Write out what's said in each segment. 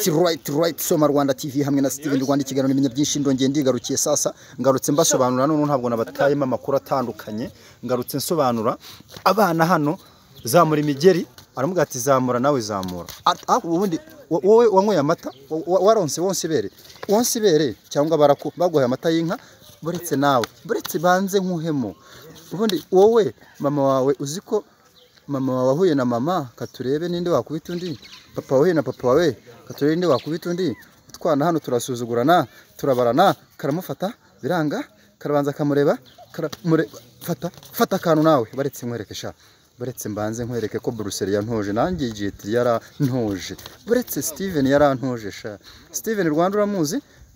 right Soma Rwanda TV hamwe na Steven Rwanda ikiganiro n'imenya byinshi ndongeye ndigarukiye sasa ngarutse mbasobanura none ntabwo nabatayemo amakuru atandukanye ngarutse nsobanura abana hano zamura imigeri aramuga ati zamura nawe zamura ubundi wowe wanyweye amata waronse wonse ibere cyangwa baguhaye amata y'inka buretse nawe buretse banze nkuhemo ubundi wowe mama wawe uziko mama wahuye na mama katurebe ninde wakubita undi papa wahuye na papa wawe katurebe ninde wakubita undi utwana hano turasuzugurana turabarana karamufata biranga karabanza kamureba fata kantu nawe baretse nkwerekesha buretse mbanze nkwereke ko Brussels yantoje nanjye igiti yarantoje buretse Steven yarantoje sha Steven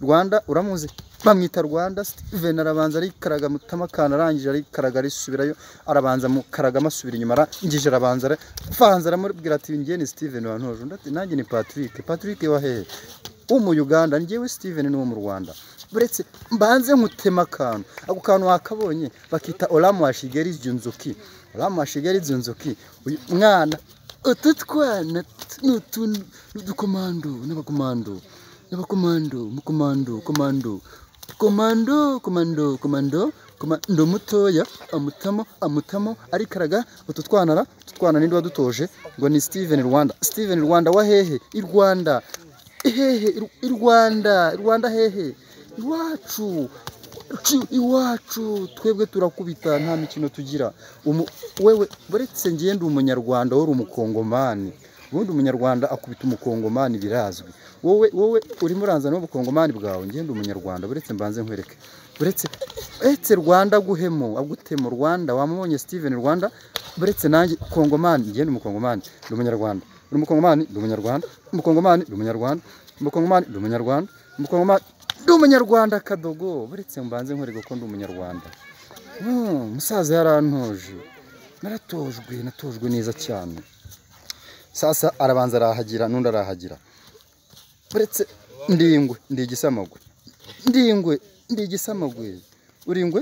Rwanda uramuzi bamwita Rwanda Steven arabanza ari karaga mutama kana arangije ari karaga risubirayo arabanza mu karaga masubira inyuma arangije arabanza fanza aramubwira ati ngiye ni Steven wantoje ndati nanjye ni Patrick wa hehe mu Uganda ngiyewe Steven ni wo mu Rwanda buretse mbanze nkutema kantu ako kantu wakabonye bakita Olamu Ashigeri Junzuki uyu mwana ututwana n'udukomando komando mutoya amutamo ari karaga ututwana nindi wadutoje ngo ni Steven Rwanda wa hehe i Rwanda Rwanda hehe iwacu twebwe turakubita nta mikino tugira wewe buretse ngende umunyarwanda wori umukongomani ubundi umunyarwanda akubita umukongomani birazwi wowe uri muranza no mukongomani bwawe ngende umunyarwanda buretse mbanze nkwereke buretse Rwanda guhemo agutemo Rwanda wamubonye Steven Rwanda buretse nanjye kongomani ngende umukongomani ndi umunyarwanda uri umukongomani ndi umunyarwanda umukongomani ndi umunyarwanda umukongomani ndi umunyarwanda umukongomani ndi umunyarwanda kadogo buretse mbanze nkwereke ko ndi umunyarwanda musaza yarantoje natojwe neza cyane sasa arabanza arahagira nundi arahagira buretse ndi igisamagwe uringwe